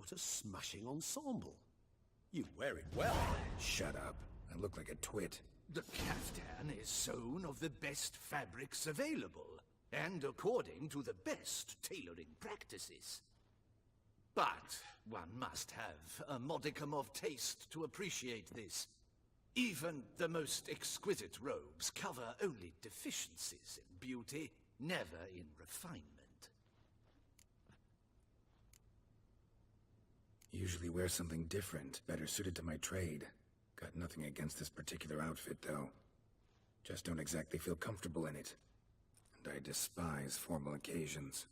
What a smashing ensemble. You wear it well. Shut up. I look like a twit. The caftan is sewn of the best fabrics available, and according to the best tailoring practices. But one must have a modicum of taste to appreciate this. Even the most exquisite robes cover only deficiencies in beauty, never in refinement. Usually wear something different, better suited to my trade. Got nothing against this particular outfit, though. Just don't exactly feel comfortable in it. And I despise formal occasions.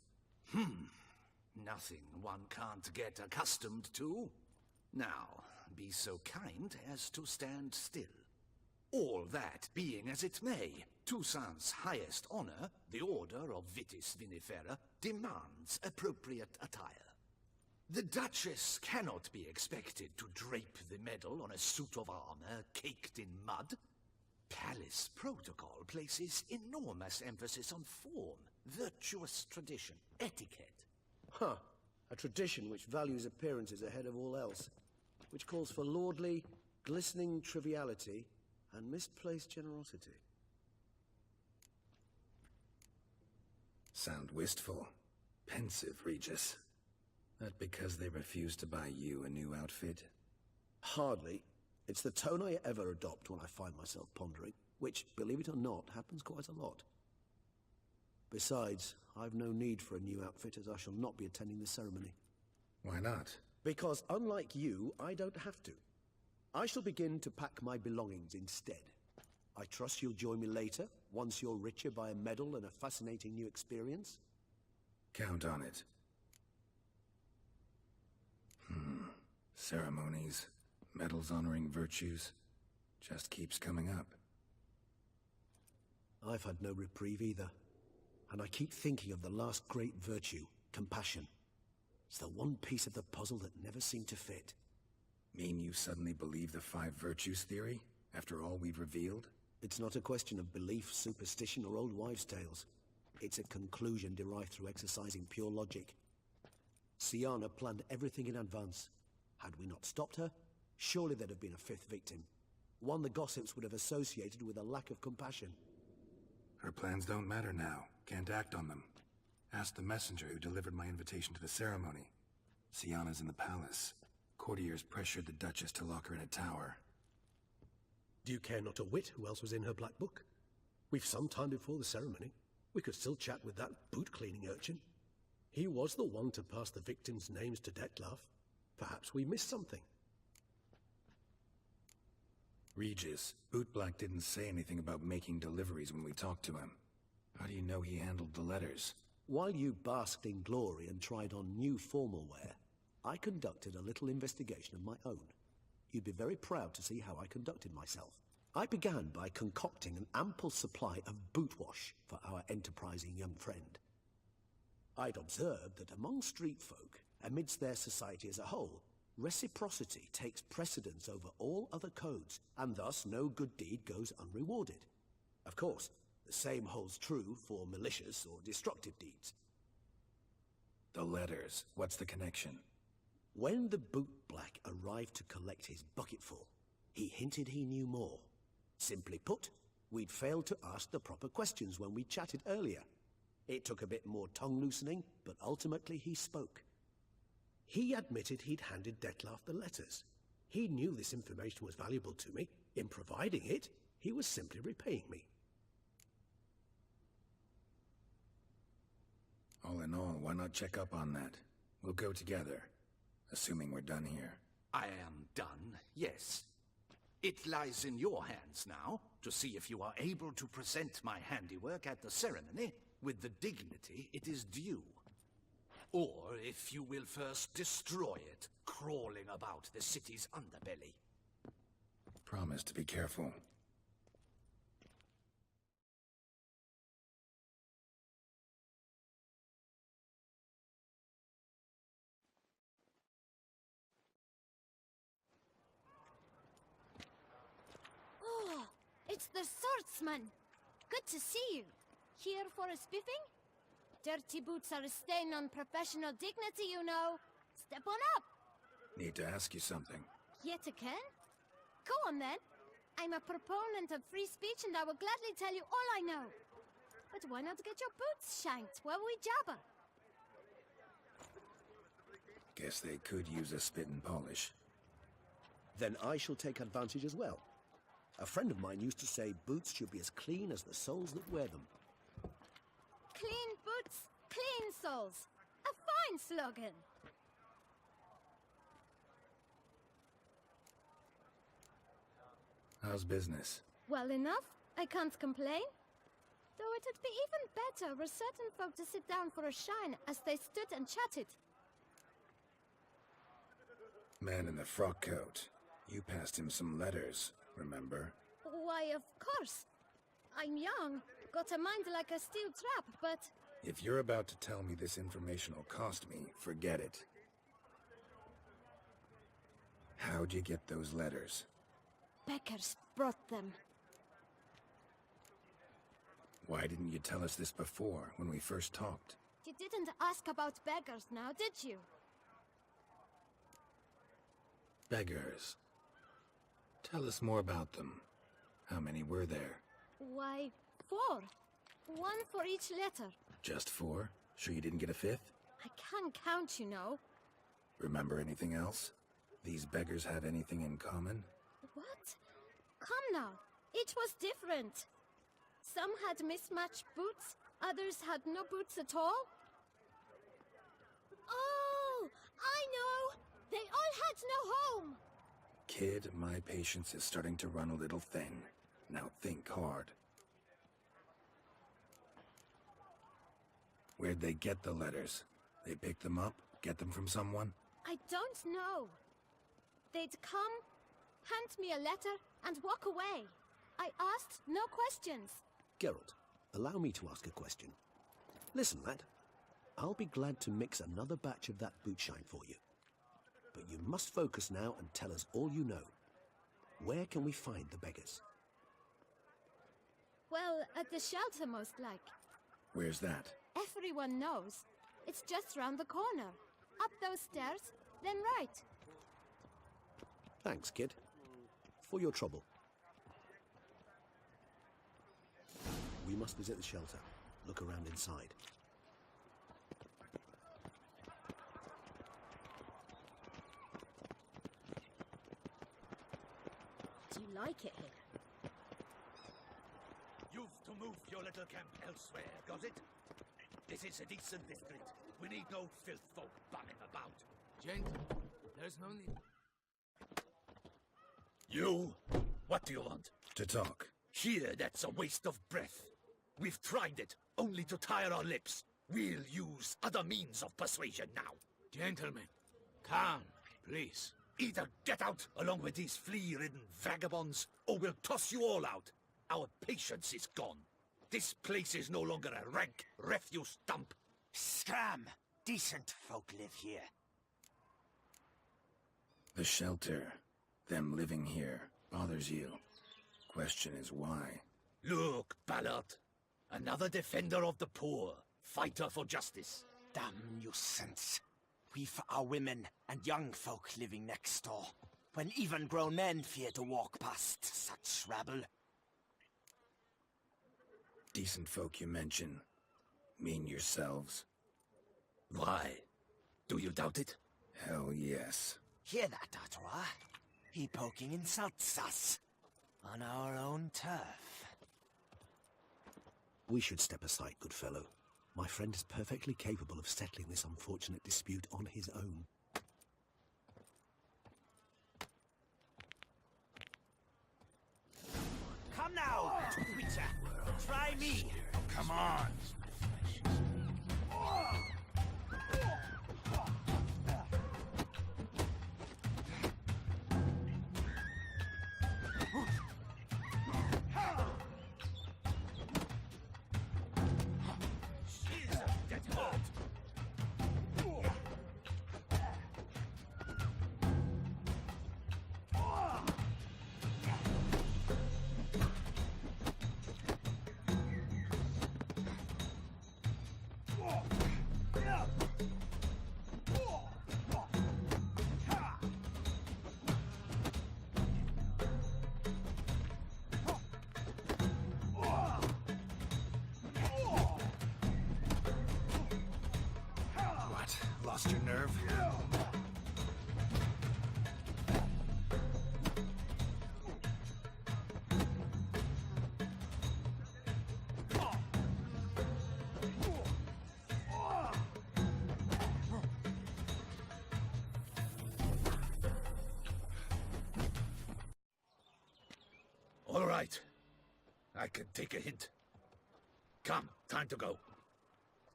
Nothing one can't get accustomed to. Now, be so kind as to stand still. All that being as it may, Toussaint's highest honor, the Order of Vitis Vinifera, demands appropriate attire. The Duchess cannot be expected to drape the medal on a suit of armor caked in mud. Palace protocol places enormous emphasis on form, virtuous tradition, etiquette. Huh. A tradition which values appearances ahead of all else. Which calls for lordly, glistening triviality and misplaced generosity. Sound wistful. Pensive, Regis. That because they refuse to buy you a new outfit? Hardly. It's the tone I ever adopt when I find myself pondering, which, believe it or not, happens quite a lot. Besides, I've no need for a new outfit, as I shall not be attending the ceremony. Why not? Because, unlike you, I don't have to. I shall begin to pack my belongings instead. I trust you'll join me later, once you're richer by a medal and a fascinating new experience? Count on it. Ceremonies, medals honoring virtues, just keeps coming up. I've had no reprieve either. And I keep thinking of the last great virtue, compassion. It's the one piece of the puzzle that never seemed to fit. Mean you suddenly believe the 5 virtues theory, after all we've revealed? It's not a question of belief, superstition, or old wives' tales. It's a conclusion derived through exercising pure logic. Siana planned everything in advance. Had we not stopped her, surely there'd have been a 5th victim. One the gossips would have associated with a lack of compassion. Her plans don't matter now. Can't act on them. Ask the messenger who delivered my invitation to the ceremony. Siana's in the palace. Courtiers pressured the Duchess to lock her in a tower. Do you care not a whit who else was in her black book? We've some time before the ceremony. We could still chat with that boot-cleaning urchin. He was the one to pass the victims' names to Dettlaff. Perhaps we missed something. Regis, Bootblack didn't say anything about making deliveries when we talked to him. How do you know he handled the letters? While you basked in glory and tried on new formal wear, I conducted a little investigation of my own. You'd be very proud to see how I conducted myself. I began by concocting an ample supply of boot wash for our enterprising young friend. I'd observed that among street folk, amidst their society as a whole, reciprocity takes precedence over all other codes, and thus no good deed goes unrewarded. Of course, the same holds true for malicious or destructive deeds. The letters, what's the connection? When the bootblack arrived to collect his bucketful, he hinted he knew more. Simply put, we'd failed to ask the proper questions when we chatted earlier. It took a bit more tongue-loosening, but ultimately he spoke. He admitted he'd handed Dettlaff the letters. He knew this information was valuable to me. In providing it, he was simply repaying me. All in all, why not check up on that? We'll go together, assuming we're done here. I am done, yes. It lies in your hands now to see if you are able to present my handiwork at the ceremony with the dignity it is due. Or if you will first destroy it, crawling about the city's underbelly. Promise to be careful. Oh, it's the swordsman. Good to see you. Here for a spiffing? Dirty boots are a stain on professional dignity, you know. Step on up. Need to ask you something. Yet again? Go on then. I'm a proponent of free speech and I will gladly tell you all I know. But why not get your boots shanked while we jabber? Guess they could use a spit and polish. Then I shall take advantage as well. A friend of mine used to say boots should be as clean as the soles that wear them. Clean boots, clean soles. A fine slogan. How's business? Well enough. I can't complain. Though it'd be even better were certain folk to sit down for a shine as they stood and chatted. Man in the frock coat. You passed him some letters, remember? Why, of course. I'm young, got a mind like a steel trap, but... If you're about to tell me this information will cost me, forget it. How'd you get those letters? Beggars brought them. Why didn't you tell us this before, when we first talked? You didn't ask about beggars now, did you? Beggars. Tell us more about them. How many were there? Why, 4. 1 for each letter. Just 4? Sure you didn't get a 5th? I can't count, you know. Remember anything else? These beggars have anything in common? What? Come now. Each was different. Some had mismatched boots, others had no boots at all. Oh, I know! They all had no home! Kid, my patience is starting to run a little thin. Now think hard. Where'd they get the letters? They pick them up? Get them from someone? I don't know. They'd come, hand me a letter, and walk away. I asked no questions. Geralt, allow me to ask a question. Listen, lad. I'll be glad to mix another batch of that boot shine for you. But you must focus now and tell us all you know. Where can we find the beggars? Well, at the shelter, most like. Where's that? Everyone knows. It's just round the corner. Up those stairs, then right. Thanks, kid. For your trouble. We must visit the shelter. Look around inside. Do you like it here? You've to move your little camp elsewhere, got it? This is a decent district. We need no filth folk bumming about. Gent, there's no need. You? What do you want? To talk. Here, that's a waste of breath. We've tried it, only to tire our lips. We'll use other means of persuasion now. Gentlemen, calm, please. Either get out along with these flea-ridden vagabonds, or we'll toss you all out. Our patience is gone. This place is no longer a rank refuse dump. Scram! Decent folk live here. The shelter, them living here, bothers you. Question is why? Look, Ballard. Another defender of the poor. Fighter for justice. Damn nuisance. We've our women and young folk living next door, when even grown men fear to walk past such rabble. Decent folk you mention. Mean yourselves? Why? Do you doubt it? Hell yes. Hear that, Artois? He poking insults us. On our own turf. We should step aside, good fellow. My friend is perfectly capable of settling this unfortunate dispute on his own. Come now, Witcher. Try me. Come on! lost your nerve? All right. I can take a hint. Come, time to go.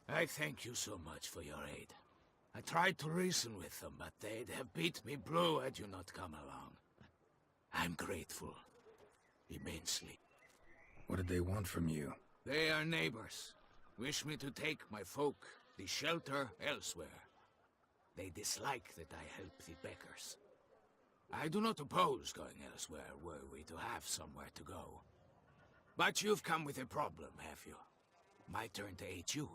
I thank you so much for your aid. I tried to reason with them, but they'd have beat me blue had you not come along. I'm grateful. Immensely. What did they want from you? They are neighbors. Wish me to take my folk, the shelter, elsewhere. They dislike that I help the beggars. I do not oppose going elsewhere were we to have somewhere to go. But you've come with a problem, have you? My turn to aid you.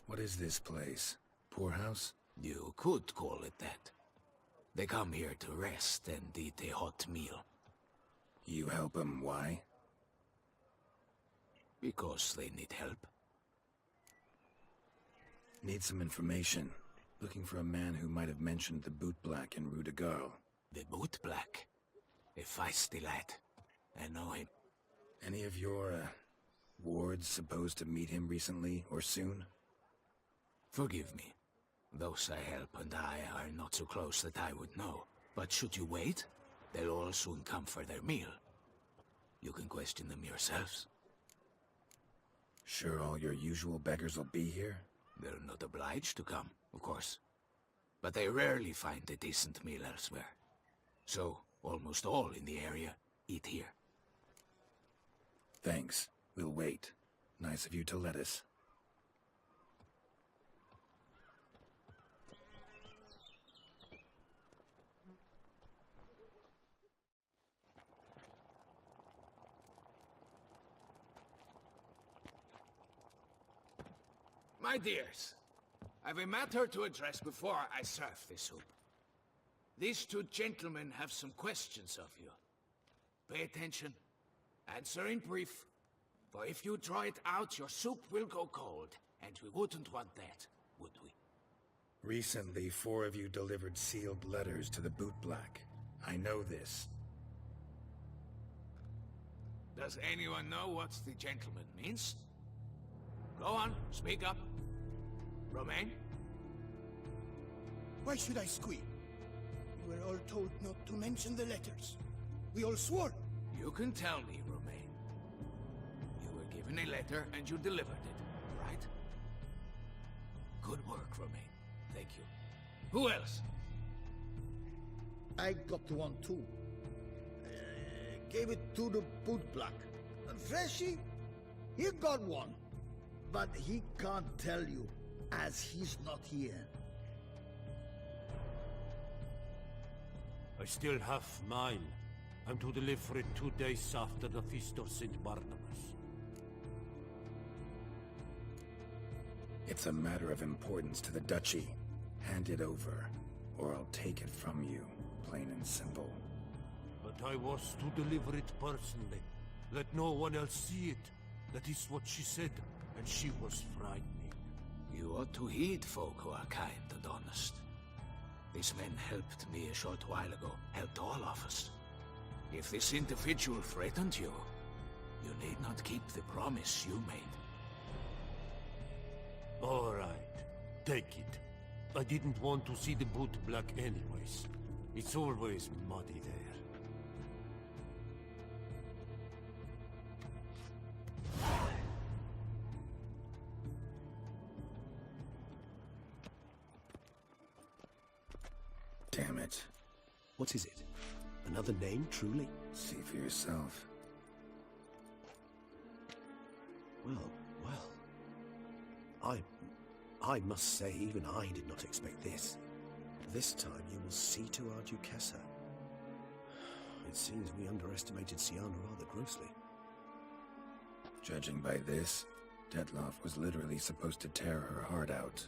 What is this place? Poorhouse? You could call it that. They come here to rest and eat a hot meal. You help them, why? Because they need help. Need some information. Looking for a man who might have mentioned the bootblack in Rue de Garl. The bootblack? A feisty lad. I know him. Any of your, wards supposed to meet him recently or soon? Forgive me. Those I help and I are not so close that I would know. But should you wait, they'll all soon come for their meal. You can question them yourselves. Sure all your usual beggars will be here? They're not obliged to come, of course. But they rarely find a decent meal elsewhere. So, almost all in the area eat here. Thanks. We'll wait. Nice of you to let us. My dears, I've a matter to address before I serve this soup. These two gentlemen have some questions of you. Pay attention. Answer in brief. For if you draw it out, your soup will go cold. And we wouldn't want that, would we? Recently, 4 of you delivered sealed letters to the bootblack. I know this. Does anyone know what the gentleman means? Go on, speak up. Romain? Why should I squeal? We were all told not to mention the letters. We all swore. You can tell me, Romain. You were given a letter and you delivered it, right? Good work, Romain. Thank you. Who else? I got one too. Gave it to the bootblack. And Freshy, he got one. But he can't tell you, as he's not here. I still have mine. I'm to deliver it 2 days after the Feast of St. Barnabas. It's a matter of importance to the Duchy. Hand it over, or I'll take it from you, plain and simple. But I was to deliver it personally. Let no one else see it. That is what she said, and she was frightening. You ought to heed folk who are kind and honest. These men helped me a short while ago, helped all of us. If this individual threatened you, you need not keep the promise you made. All right, take it. I didn't want to see the bootblack anyways. It's always muddy there. Damn it. What is it? Another name, truly? See for yourself. Well. I must say, even I did not expect this. This time you will see to our Duchessa. It seems we underestimated Siana rather grossly. Judging by this, Detloff was literally supposed to tear her heart out.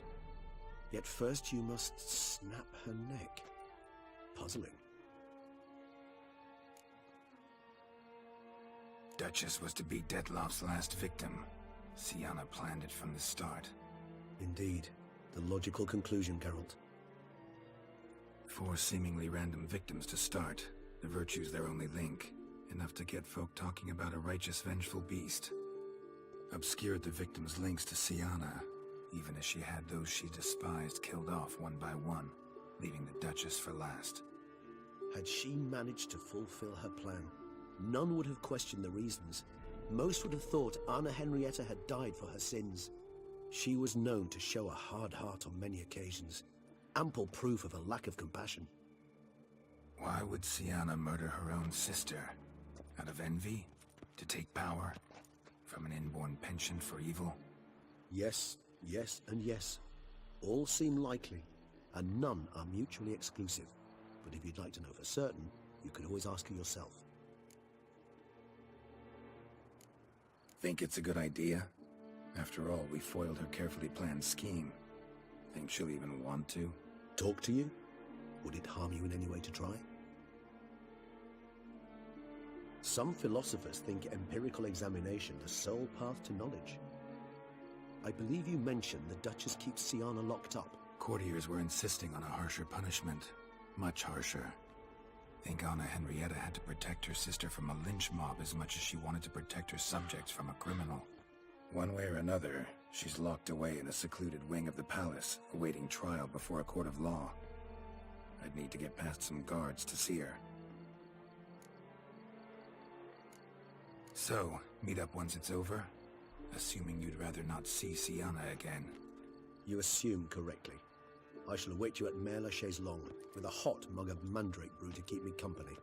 Yet first you must snap her neck. Puzzling. Duchess was to be Detloff's last victim. Siana planned it from the start. Indeed. The logical conclusion, Geralt. 4 seemingly random victims to start. The virtue's their only link. Enough to get folk talking about a righteous, vengeful beast. Obscured the victims' links to Siana, even as she had those she despised killed off one by one, leaving the Duchess for last. Had she managed to fulfill her plan, none would have questioned the reasons. Most would have thought Anna Henrietta had died for her sins. She was known to show a hard heart on many occasions, ample proof of a lack of compassion. Why would Siana murder her own sister? Out of envy? To take power? From an inborn penchant for evil? Yes, yes, and yes. All seem likely, and none are mutually exclusive. But if you'd like to know for certain, you could always ask her yourself. Think it's a good idea? After all, we foiled her carefully planned scheme. Think she'll even want to? Talk to you? Would it harm you in any way to try? Some philosophers think empirical examination the sole path to knowledge. I believe you mentioned the Duchess keeps Siana locked up. Courtiers were insisting on a harsher punishment. Much harsher. Think Anna Henrietta had to protect her sister from a lynch mob as much as she wanted to protect her subjects from a criminal. One way or another, she's locked away in a secluded wing of the palace, awaiting trial before a court of law. I'd need to get past some guards to see her. So, meet up once it's over? Assuming you'd rather not see Siana again. You assume correctly. I shall await you at Mère Lachaise Long, with a hot mug of mandrake brew to keep me company.